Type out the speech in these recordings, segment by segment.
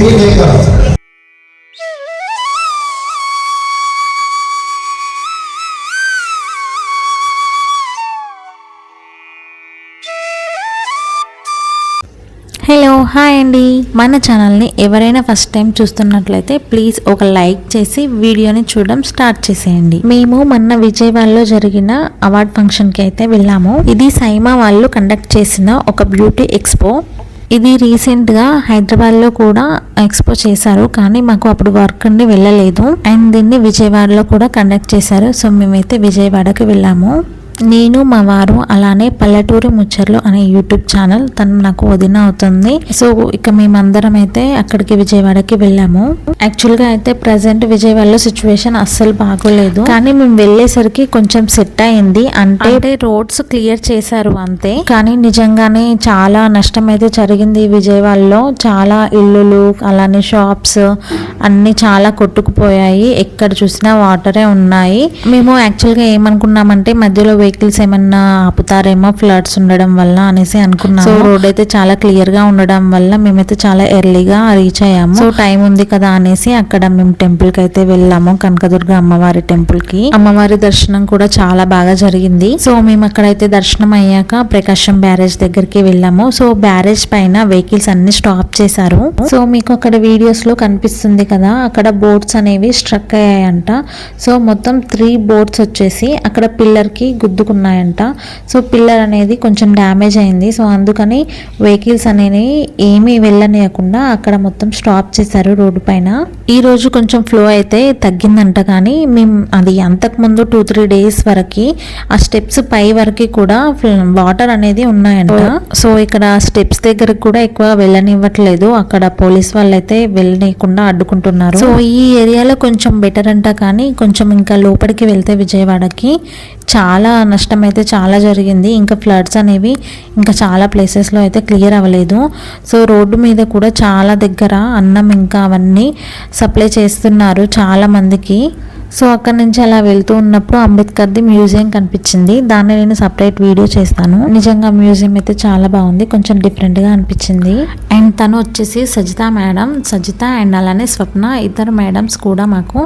Hello hi అండి, మన ఛానల్ని ఎవరైనా ఫస్ట్ టైం చూస్తున్నట్లయితే ప్లీజ్ ఒక లైక్ చేసి వీడియోని చూడడం స్టార్ట్ చేసేయండి. మేము మొన్న విజయవాడలో జరిగిన అవార్డ్ ఫంక్షన్కి అయితే వెళ్ళాము. ఇది సైమా వాళ్ళు కండక్ట్ చేసిన ఒక బ్యూటీ ఎక్స్పో. ఇది రీసెంట్గా హైదరాబాద్లో కూడా ఎక్స్పో చేశారు, కానీ మాకు అప్పుడు వర్క్ ఉండి వెళ్ళలేదు. అండ్ దీన్ని విజయవాడలో కూడా కండక్ట్ చేశారు. సో మేమైతే విజయవాడకి వెళ్ళాము. నేను మా వారు అలానే పల్లెటూరి ముచ్చర్లు అనే యూట్యూబ్ ఛానల్, తను నాకు వదిన అవుతుంది. సో ఇక మేమందరం అయితే అక్కడికి విజయవాడకి వెళ్ళాము. యాక్చువల్గా అయితే ప్రజెంట్ విజయవాడలో సిచ్యువేషన్ అస్సలు బాగోలేదు, కానీ మేము వెళ్ళేసరికి కొంచెం సెట్ అయింది. అంటే రోడ్స్ క్లియర్ చేశారు అంతే, కానీ నిజంగానే చాలా నష్టం అయితే జరిగింది విజయవాడలో. చాలా ఇల్లులు అలానే షాప్స్ అన్ని చాలా కొట్టుకుపోయాయి. ఎక్కడ చూసినా వాటరే ఉన్నాయి. మేము యాక్చువల్గా ఏమనుకున్నామంటే మధ్యలో వెహికల్స్ ఏమన్నా ఆపుతారేమో ఫ్లడ్స్ ఉండడం వల్ల అనేసి అనుకున్నాము. సో రోడ్ అయితే చాలా క్లియర్ గా ఉండడం వల్ల మేమైతే చాలా ఎర్లీగా రీచ్ అయ్యాము. సో టైం ఉంది కదా అనేసి అక్కడ మేము టెంపుల్ కి అయితే వెళ్ళాము, కనకదుర్గ అమ్మవారి టెంపుల్ కి. అమ్మవారి దర్శనం కూడా చాలా బాగా జరిగింది. సో మేము అక్కడైతే దర్శనం అయ్యాక ప్రకాశం బ్యారేజ్ దగ్గరికి వెళ్ళాము. సో బ్యారేజ్ పైన వెహికల్స్ అన్ని స్టాప్ చేశారు. సో మీకు అక్కడ వీడియోస్ లో కనిపిస్తుంది కదా, అక్కడ బోట్స్ అనేవి స్ట్రక్ అయ్యాయంట. సో మొత్తం 3 బోట్స్ వచ్చేసి అక్కడ పిల్లర్ కి గుద్దుకున్నాయంట. సో పిల్లర్ అనేది కొంచెం డ్యామేజ్ అయింది. సో అందుకని వెహికల్స్ అనేవి ఏమీ వెళ్ళనియకుండా అక్కడ మొత్తం స్టాప్ చేశారు రోడ్డు పైన. ఈ రోజు కొంచెం ఫ్లో అయితే తగ్గిందంట, కానీ మేము అది అంతకుముందు 2-3 డేస్ వరకు ఆ స్టెప్స్ పై వరకు కూడా వాటర్ అనేది ఉన్నాయంట. సో ఇక్కడ స్టెప్స్ దగ్గరకు కూడా ఎక్కువ వెళ్ళనివ్వట్లేదు. అక్కడ పోలీస్ వాళ్ళు అయితే వెళ్ళనీయకుండా అడ్డుకుంటున్నారు. సో ఈ ఏరియాలో కొంచెం బెటర్ అంట, కానీ కొంచెం ఇంకా లోపలికి వెళ్తే విజయవాడకి చాలా నష్టం అయితే చాలా జరిగింది. ఇంకా ఫ్లడ్స్ అనేవి ఇంకా చాలా ప్లేసెస్లో అయితే క్లియర్ అవ్వలేదు. సో రోడ్డు మీద కూడా చాలా దగ్గర అన్నం ఇంకా అవన్నీ సప్లై చేస్తున్నారు చాలా మందికి. సో అక్కడ నుంచి అలా వెళ్తూ ఉన్నప్పుడు అంబేద్కర్ది మ్యూజియం కనిపించింది. దాన్ని నేను సపరేట్ వీడియో చేస్తాను. నిజంగా మ్యూజియం అయితే చాలా బాగుంది, కొంచెం డిఫరెంట్గా అనిపించింది. అండ్ తను వచ్చేసి సజిత మేడం, సజిత అండ్ అలానే స్వప్న, ఇద్దరు మేడమ్స్ కూడా మాకు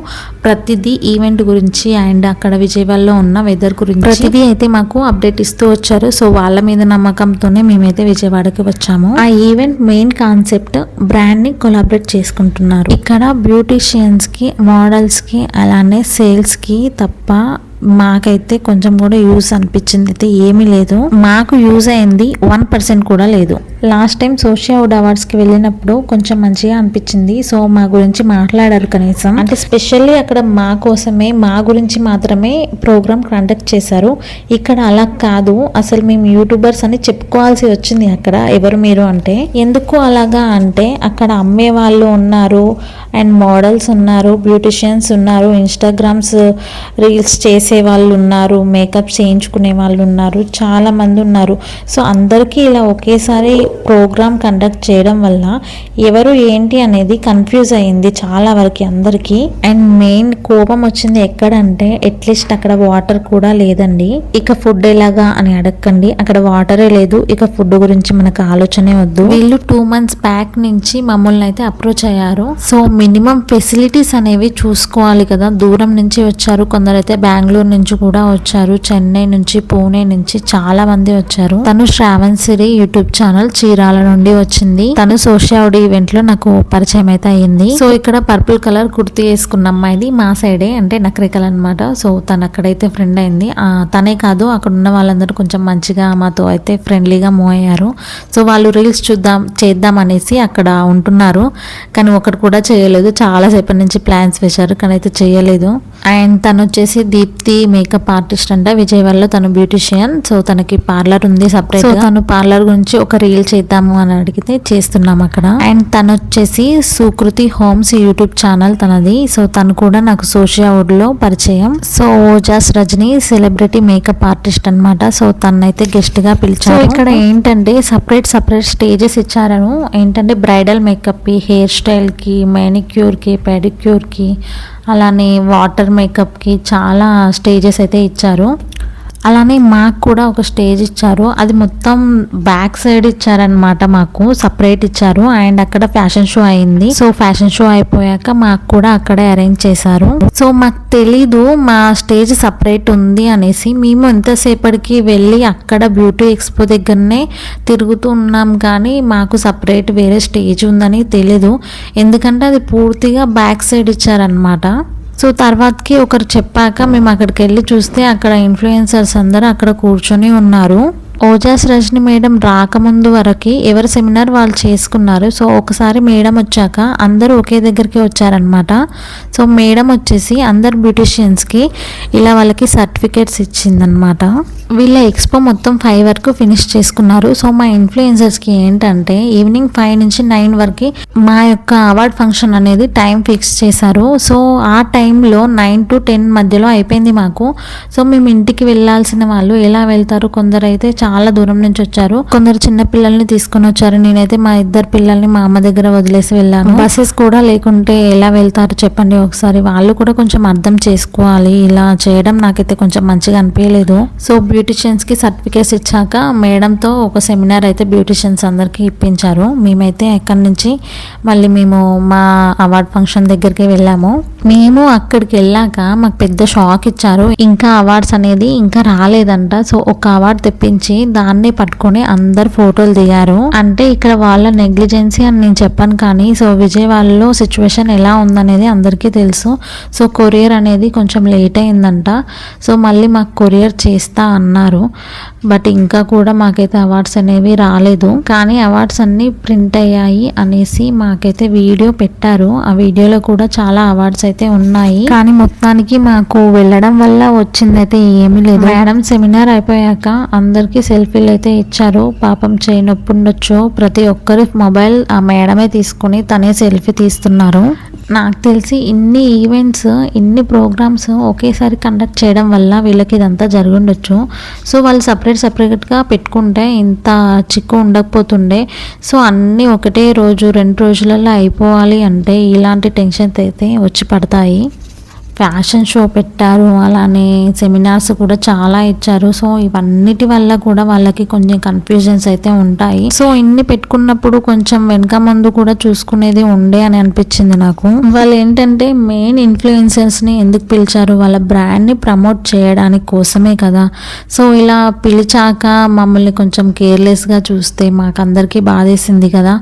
ప్రతిదీ ఈవెంట్ గురించి అండ్ అక్కడ విజయవాడలో ఉన్న వెదర్ గురించి ప్రతిదీ అయితే మాకు అప్డేట్ ఇస్తూ వచ్చారు. సో వాళ్ళ మీద నమ్మకంతోనే మేమైతే విజయవాడకి వచ్చాము. ఆ ఈవెంట్ మెయిన్ కాన్సెప్ట్ బ్రాండ్ ని కొలాబరేట్ చేసుకుంటున్నారు. ఇక్కడ బ్యూటీషియన్స్ కి, మోడల్స్ కి అలానే సేల్స్ కి తప్ప మాకైతే కొంచెం కూడా యూజ్ అనిపించింది అయితే ఏమీ లేదు. మాకు యూజ్ అయింది 1% కూడా లేదు. లాస్ట్ టైం సోషియావుడ్ అవార్డ్స్ కి వెళ్ళినప్పుడు కొంచెం మంచిగా అనిపించింది. సో మా గురించి మాట్లాడారు కనీసం, అంటే స్పెషల్లీ అక్కడ మా కోసమే మా గురించి మాత్రమే ప్రోగ్రామ్ కండక్ట్ చేశారు. ఇక్కడ అలా కాదు, అసలు మేము యూట్యూబర్స్ అని చెప్పుకోవాల్సి వచ్చింది. అక్కడ ఎవరు మీరు అంటే ఎందుకు అలాగా అంటే అక్కడ అమ్మే వాళ్ళు ఉన్నారు అండ్ మోడల్స్ ఉన్నారు, బ్యూటిషియన్స్ ఉన్నారు, ఇన్స్టాగ్రామ్స్ రీల్స్ చేసే వాళ్ళు ఉన్నారు, మేకప్ చేయించుకునే వాళ్ళు ఉన్నారు, చాలా మంది ఉన్నారు. సో అందరికీ ఇలా ఒకేసారి ప్రోగ్రామ్ కండక్ట్ చేయడం వల్ల ఎవరు ఏంటి అనేది కన్ఫ్యూజ్ అయ్యింది చాలా వరకు అందరికీ. అండ్ మెయిన్ కోపం వచ్చింది ఎక్కడంటే అట్లీస్ట్ అక్కడ వాటర్ కూడా లేదండి. ఇక ఫుడ్ ఎలాగా అని అడగండి, అక్కడ వాటరే లేదు. ఇక ఫుడ్ గురించి మనకు ఆలోచనే వద్దు. వీళ్ళు 2 months బ్యాక్ నుంచి మమ్మల్ని అయితే అప్రోచ్ అయ్యారు. సో మినిమం ఫెసిలిటీస్ అనేవి చూసుకోవాలి కదా. దూరం నుంచి వచ్చారు, కొందరైతే బెంగళూరు నుంచి కూడా వచ్చారు, చెన్నై నుంచి, పూణే నుంచి చాలా మంది వచ్చారు. తను శ్రావణ్ సిరి యూట్యూబ్ ఛానల్ చీరాల నుండి వచ్చింది. తను సోషియావుడ్ ఈవెంట్ లో నాకు పరిచయం అయితే అయ్యింది. సో ఇక్కడ పర్పుల్ కలర్ కుర్తీ వేసుకున్న అమ్మాయిది మా సైడే, అంటే నకరికల్ అనమాట. సో తను అక్కడైతే ఫ్రెండ్ అయింది. తనే కాదు అక్కడ ఉన్న వాళ్ళందరూ కొంచెం మంచిగా మాతో అయితే ఫ్రెండ్లీగా మూవ్ అయ్యారు. సో వాళ్ళు రీల్స్ చేద్దాం అనేసి అక్కడ ఉంటున్నారు, కానీ ఒకటి కూడా చేయలేదు. చాలా సేపటి నుంచి ప్లాన్స్ వేశారు, కానీ అయితే చేయలేదు. అండ్ తను వచ్చేసి దీప్తి మేకప్ ఆర్టిస్ట్ అంట, విజయవాడలో తను బ్యూటిషియన్. సో తనకి పార్లర్ ఉంది సపరేట్. సో తను పార్లర్ గురించి ఒక రీల్ చేద్దాము అని అడిగితే చేస్తున్నాం అక్కడ. అండ్ తను వచ్చేసి సుకృతి హోమ్స్ యూట్యూబ్ ఛానల్ తనది. సో తను కూడా నాకు సోషియావుడ్ లో పరిచయం. So Ojas Rajani celebrity makeup artist అనమాట. సో తనైతే గెస్ట్ గా పిలిచారు. ఇక్కడ ఏంటంటే సపరేట్ స్టేజెస్ ఇచ్చారను. ఏంటంటే బ్రైడల్ మేకప్ కి, హెయిర్ స్టైల్ కి, మేనిక్యూర్ కి, పెడిక్యూర్ కి, అలానే వాటర్ మేకప్ కి చాలా స్టేజెస్ అయితే ఇచ్చారు. అలానే మాకు కూడా ఒక స్టేజ్ ఇచ్చారు, అది మొత్తం బ్యాక్ సైడ్ ఇచ్చారనమాట, మాకు సపరేట్ ఇచ్చారు. అండ్ అక్కడ ఫ్యాషన్ షో అయింది. సో ఫ్యాషన్ షో అయిపోయాక మాకు కూడా అక్కడే అరేంజ్ చేశారు. సో మాకు తెలీదు మా స్టేజ్ సపరేట్ ఉంది అనేసి. మేము ఎంతసేపటికి వెళ్ళి అక్కడ బ్యూటీ ఎక్స్పో దగ్గరనే తిరుగుతూ ఉన్నాం, కానీ మాకు సపరేట్ వేరే స్టేజ్ ఉందని తెలీదు. ఎందుకంటే అది పూర్తిగా బ్యాక్ సైడ్ ఇచ్చారనమాట. సో తర్వాతకి ఒకరు చెప్పాక మేము అక్కడికి వెళ్ళి చూస్తే అక్కడ ఇన్ఫ్లుయెన్సర్స్ అందరూ అక్కడ కూర్చొని ఉన్నారు. ఓజాస్ రజని మేడం రాకముందు వరకు ఎవరి సెమినార్ వాళ్ళు చేసుకున్నారు. సో ఒకసారి మేడం వచ్చాక అందరూ ఒకే దగ్గరికి వచ్చారనమాట. సో మేడం వచ్చేసి అందరు బ్యూటిషియన్స్కి ఇలా వాళ్ళకి సర్టిఫికేట్స్ ఇచ్చిందనమాట. వీళ్ళ ఎక్స్పో మొత్తం 5 వరకు ఫినిష్ చేసుకున్నారు. సో మా ఇన్ఫ్లుయెన్సర్స్కి ఏంటంటే ఈవినింగ్ 5 నుంచి 9 వరకు మా యొక్క అవార్డ్ ఫంక్షన్ అనేది టైం ఫిక్స్ చేశారు. సో ఆ టైంలో 9 to 10 మధ్యలో అయిపోయింది మాకు. సో మేము ఇంటికి వెళ్ళాల్సిన వాళ్ళు ఎలా వెళ్తారు, కొందరు అయితే చాలా దూరం నుంచి వచ్చారు, కొందరు చిన్న పిల్లల్ని తీసుకొని వచ్చారు. నేనైతే మా 2 పిల్లల్ని మా అమ్మ దగ్గర వదిలేసి వెళ్ళాను. బస్సెస్ కూడా లేకుంటే ఎలా వెళ్తారు చెప్పండి ఒకసారి. వాళ్ళు కూడా కొంచెం అర్థం చేసుకోవాలి, ఇలా చేయడం నాకైతే కొంచెం మంచిగా అనిపించలేదు. సో బ్యూటిషియన్స్కి సర్టిఫికేట్స్ ఇచ్చాక మేడంతో ఒక సెమినార్ అయితే బ్యూటిషియన్స్ అందరికీ ఇప్పించారు. మేమైతే అక్కడి నుంచి మళ్ళీ మేము మా అవార్డ్ ఫంక్షన్ దగ్గరికి వెళ్ళాము. మేము అక్కడికి వెళ్ళాక మాకు పెద్ద షాక్ ఇచ్చారు. ఇంకా అవార్డ్స్ అనేది ఇంకా రాలేదంట. సో ఒక అవార్డు తెప్పించి దాన్ని పట్టుకొని అందరు ఫోటోలు దిగారు. అంటే ఇక్కడ వాళ్ళ నెగ్లిజెన్సీ అని నేను చెప్పాను, కానీ సో విజయవాడలో సిచ్యువేషన్ ఎలా ఉందనేది అందరికీ తెలుసు. సో కొరియర్ అనేది కొంచెం లేట్ అయిందంట. సో మళ్ళీ మాకు కొరియర్ చేస్తా అన్నారు. బట్ ఇంకా కూడా మాకైతే అవార్డ్స్ అనేవి రాలేదు. కానీ అవార్డ్స్ అన్నీ ప్రింట్ అయ్యాయి అనేసి మాకైతే వీడియో పెట్టారు. ఆ వీడియోలో కూడా చాలా అవార్డ్స్ అయితే ఉన్నాయి. కానీ మొత్తానికి మాకు వెళ్ళడం వల్ల వచ్చిందైతే ఏమీ లేదు. మేడం సెమినార్ అయిపోయాక అందరికీ సెల్ఫీలు అయితే ఇచ్చారు. పాపం చేయి నొప్పి ఉండొచ్చు, ప్రతి ఒక్కరి మొబైల్ ఆ మేడమే తీసుకుని తనే సెల్ఫీ తీస్తున్నారు. నాకు తెలిసి ఇన్ని ఈవెంట్స్, ఇన్ని ప్రోగ్రామ్స్ ఒకేసారి కండక్ట్ చేయడం వల్ల వీళ్ళకి ఇదంతా జరుగుండొచ్చు. సో వాళ్ళు సపరేట్గా పెట్టుకుంటే ఇంత చిక్కు ఉండకపోతుండే. సో అన్నీ ఒకటే రోజు 2 రోజులలో అయిపోవాలి అంటే ఇలాంటి టెన్షన్స్ అయితే వచ్చి పడతాయి. ఫ్యాషన్ షో పెట్టారు, అలానే సెమినార్స్ కూడా చాలా ఇచ్చారు. సో ఇవన్నిటి వల్ల కూడా వాళ్ళకి కొంచెం కన్ఫ్యూజన్స్ అయితే ఉంటాయి. సో ఇన్ని పెట్టుకున్నప్పుడు కొంచెం వెనక ముందు కూడా చూసుకునేది ఉండే అని అనిపించింది నాకు. వాళ్ళు ఏంటంటే మెయిన్ ఇన్ఫ్లుయెన్సర్స్ని ఎందుకు పిలిచారు, వాళ్ళ బ్రాండ్ని ప్రమోట్ చేయడానికి కోసమే కదా. సో ఇలా పిలిచాక మమ్మల్ని కొంచెం కేర్లెస్గా చూస్తే మాకు అందరికీ బాధేసింది కదా.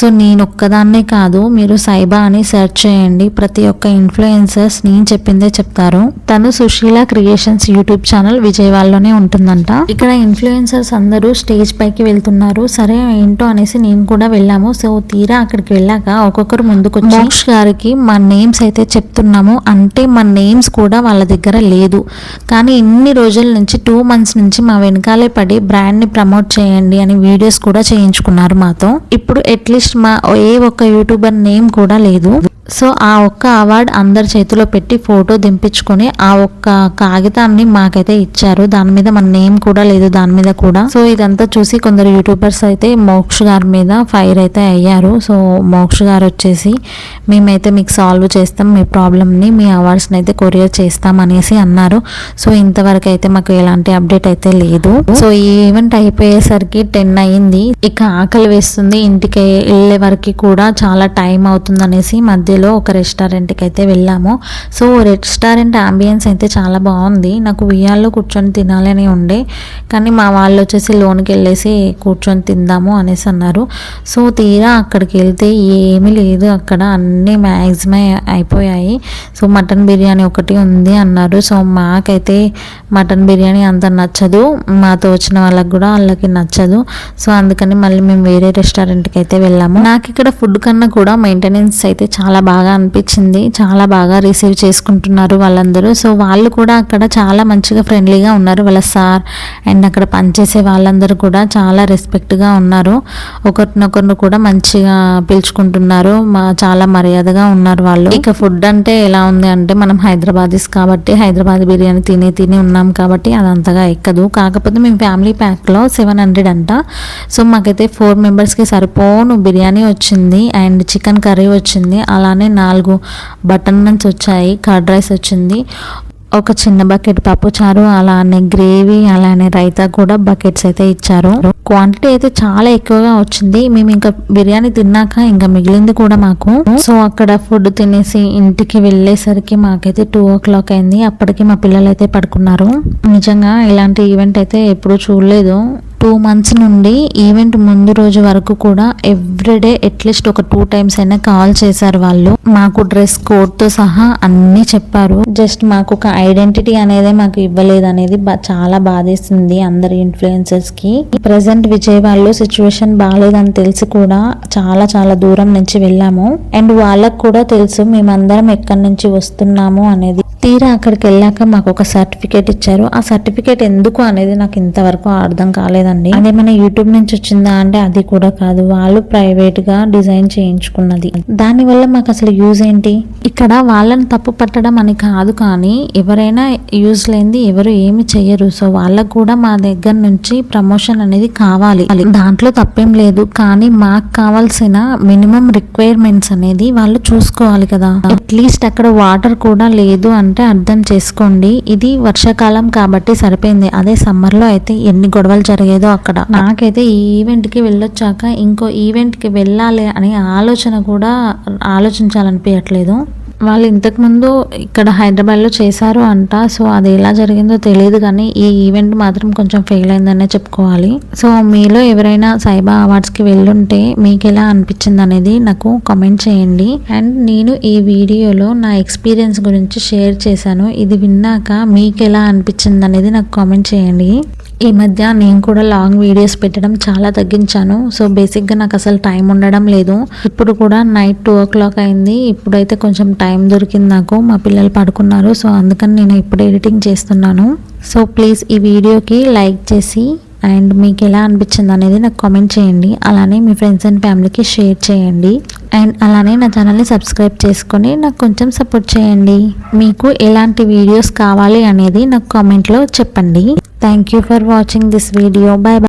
సో నేను ఒక్కదాన్నే కాదు, మీరు సైబా అని సెర్చ్ చేయండి, ప్రతి ఒక్క ఇన్ఫ్లుయెన్సర్స్ నేను చెప్పిందే చెప్తారు. తను సుశీల క్రియేషన్స్ యూట్యూబ్ ఛానల్ విజయవాడలోనే ఉంటుందంట. ఇక్కడ ఇన్ఫ్లుయెన్సర్స్ అందరూ స్టేజ్ పైకి వెళ్తున్నారు. సరే ఏంటో అనేసి నేను కూడా వెళ్ళాము. సో తీరా అక్కడికి వెళ్ళాక ఒక్కొక్కరు ముందుకు వచ్చి మోక్ష్ గారికి మా నేమ్స్ అయితే చెప్తున్నాము అంటే మా నేమ్స్ కూడా వాళ్ళ దగ్గర లేదు. కానీ ఇన్ని రోజుల నుంచి 2 months నుంచి మా వెనకాలే పడి బ్రాండ్ని ప్రమోట్ చేయండి అని వీడియోస్ కూడా చేయించుకున్నారు మాతో. ఇప్పుడు అట్లీస్ట్ మా ఏ ఒక్క యూట్యూబర్ నేమ్ కూడా లేదు. సో ఆ ఒక్క అవార్డ్ అందరి చేతిలో పెట్టి ఫోటో దింపించుకొని ఆ ఒక్క కాగితాన్ని మాకైతే ఇచ్చారు. దాని మీద మన నేమ్ కూడా లేదు దాని మీద కూడా. సో ఇదంతా చూసి కొందరు యూట్యూబర్స్ అయితే మోక్ష గారి మీద ఫైర్ అయితే అయ్యారు. సో మోక్ష గారు వచ్చేసి మేమైతే మీకు సాల్వ్ చేస్తాం మీ ప్రాబ్లమ్ని, మీ అవార్డ్స్ని అయితే కొరియర్ చేస్తాం అనేసి అన్నారు. సో ఇంతవరకు అయితే మాకు ఎలాంటి అప్డేట్ అయితే లేదు. సో ఈ ఈవెంట్ అయిపోయేసరికి 10 అయ్యింది. ఇక ఆకలి వేస్తుంది, ఇంటికి వెళ్ళే వరకు కూడా చాలా టైం అవుతుంది అనేసి మధ్యలో ఒక రెస్టారెంట్కి అయితే వెళ్ళాము. సో రెస్టారెంట్ అంబియన్స్ అయితే చాలా బాగుంది. నాకు ఉయ్యాల్లో కూర్చొని తినాలని ఉండే, కానీ మా వాళ్ళు వచ్చేసి లోనికి వెళ్ళేసి కూర్చొని తిందాము అనేసి అన్నారు. సో తీరా అక్కడికి వెళ్తే ఏమీ లేదు, అక్కడ అన్నీ మ్యాక్సిమం అయిపోయాయి. సో మటన్ బిర్యానీ ఒకటి ఉంది అన్నారు. సో మాకైతే మటన్ బిర్యానీ అంత నచ్చదు, మాతో వచ్చిన వాళ్ళకి కూడా వాళ్ళకి నచ్చదు. సో అందుకని మళ్ళీ మేము వేరే రెస్టారెంట్కి అయితే వెళ్ళాము. నాకు ఇక్కడ ఫుడ్ కన్నా కూడా మెయింటెనెన్స్ అయితే చాలా బాగా అనిపించింది. చాలా బాగా రిసీవ్ చేసుకుంటున్నారు వాళ్ళందరూ. సో వాళ్ళు కూడా అక్కడ చాలా మంచిగా ఫ్రెండ్లీగా ఉన్నారు. వాళ్ళ సార్ అండ్ అక్కడ పనిచేసే వాళ్ళందరూ కూడా చాలా రెస్పెక్ట్గా ఉన్నారు. ఒకరినొకరిని కూడా మంచిగా పిలుచుకుంటున్నారు. చాలా మర్యాదగా ఉన్నారు వాళ్ళు. ఇక ఫుడ్ అంటే ఎలా ఉంది అంటే మనం హైదరాబాదీస్ కాబట్టి హైదరాబాద్ బిర్యానీ తిని ఉన్నాం కాబట్టి అదంతగా ఎక్కదు. కాకపోతే మేము ఫ్యామిలీ ప్యాక్లో 700 అంట. సో మాకైతే 4 మెంబర్స్కి సరిపోను బిర్యానీ వచ్చింది అండ్ చికెన్ కర్రీ వచ్చింది. అలానే 4 బటర్ నాన్స్ వచ్చాయి, కర్డ్ రైస్ వచ్చింది. ఒక చిన్న బకెట్ పప్పు చారు, అలానే గ్రేవీ, అలానే రైతా కూడా బకెట్స్ అయితే ఇచ్చారు. క్వాంటిటీ అయితే చాలా ఎక్కువగా వచ్చింది. మేము ఇంకా బిర్యానీ తిన్నాక ఇంకా మిగిలింది కూడా మాకు. సో అక్కడ ఫుడ్ తినేసి ఇంటికి వెళ్ళేసరికి మాకైతే 2 o'clock అయింది. అప్పటికి మా పిల్లలు అయితే పడుకున్నారు. నిజంగా ఇలాంటి ఈవెంట్ అయితే ఎప్పుడూ చూడలేదు. 2 months నుండి ఈవెంట్ ముందు రోజు వరకు కూడా ఎవ్రీడే అట్లీస్ట్ ఒక 2 times అయినా కాల్ చేశారు వాళ్ళు. మాకు డ్రెస్ కోడ్ తో సహా అన్ని చెప్పారు. జస్ట్ మాకు ఒక ఐడెంటిటీ అనేది మాకు ఇవ్వలేదు అనేది చాలా బాధేసింది అందరి ఇన్ఫ్లుయెన్సర్స్ కి. ప్రెసెంట్ విజయవాడలో సిచ్యువేషన్ బాగాలేదని తెలిసి కూడా చాలా చాలా దూరం నుంచి వెళ్ళాము. అండ్ వాళ్ళకు కూడా తెలుసు మేమందరం ఎక్కడి నుంచి వస్తున్నాము అనేది. తీరా అక్కడికి వెళ్ళాక మాకు ఒక సర్టిఫికేట్ ఇచ్చారు. ఆ సర్టిఫికేట్ ఎందుకు అనేది నాకు ఇంతవరకు అర్థం కాలేదండి. అదేమైనా యూట్యూబ్ నుంచి వచ్చిందా అంటే అది కూడా కాదు, వాళ్ళు ప్రైవేట్ గా డిజైన్ చేయించుకున్నది. దాని వల్ల మాకు అసలు యూజ్ ఏంటి? ఇక్కడ వాళ్ళని తప్పు పట్టడం అని కాదు, కానీ ఎవరైనా యూజ్ లేనిది ఎవరు ఏమి చెయ్యరు. సో వాళ్ళకు కూడా మా దగ్గర నుంచి ప్రమోషన్ అనేది కావాలి, దాంట్లో తప్పేం లేదు. కానీ మాకు కావాల్సిన మినిమం రిక్వైర్మెంట్స్ అనేది వాళ్ళు చూసుకోవాలి కదా. అట్లీస్ట్ అక్కడ వాటర్ కూడా లేదు అంటే అర్థం చేసుకోండి. ఇది వర్షాకాలం కాబట్టి సరిపోయింది. అదే సమ్మర్ లో అయితే ఎన్ని గొడవలు జరిగేదో అక్కడ. నాకైతే ఈ ఈవెంట్ కి వెళ్ళొచ్చాక ఇంకో ఈవెంట్ కి వెళ్ళాలి అనే ఆలోచన కూడా ఆలోచించాలనిపించట్లేదు. వాళ్ళు ఇంతకుముందు ఇక్కడ హైదరాబాద్లో చేశారు అంట. సో అది ఎలా జరిగిందో తెలియదు, కానీ ఈ ఈవెంట్ మాత్రం కొంచెం ఫెయిల్ అయిందనే చెప్పుకోవాలి. సో మీలో ఎవరైనా సైబా అవార్డ్స్కి వెళ్ళుంటే మీకు ఎలా అనిపించింది అనేది నాకు కామెంట్ చేయండి. అండ్ నేను ఈ వీడియోలో నా ఎక్స్పీరియన్స్ గురించి షేర్ చేశాను. ఇది విన్నాక మీకు ఎలా అనిపించింది అనేది నాకు కామెంట్ చేయండి. ఈ మధ్య నేను కూడా లాంగ్ వీడియోస్ పెట్టడం చాలా తగ్గించాను. సో బేసిక్గా నాకు అసలు టైం ఉండడం లేదు. ఇప్పుడు కూడా నైట్ 2 o'clock అయింది. ఇప్పుడైతే కొంచెం టైం దొరికింది నాకు. మా పిల్లలు పడుకున్నారు. సో అందుకని నేను ఇప్పుడు ఎడిటింగ్ చేస్తున్నాను. సో ప్లీజ్ ఈ వీడియోకి లైక్ చేసి అండ్ మీకు ఎలా అనిపించింది అనేది నాకు కామెంట్ చేయండి. అలానే మీ ఫ్రెండ్స్ అండ్ ఫ్యామిలీకి షేర్ చేయండి. అండ్ అలానే నా ఛానల్ని సబ్స్క్రైబ్ చేసుకొని నాకు కొంచెం సపోర్ట్ చేయండి. మీకు ఎలాంటి వీడియోస్ కావాలి అనేది నాకు కామెంట్లో చెప్పండి. Thank you for watching this video. Bye bye.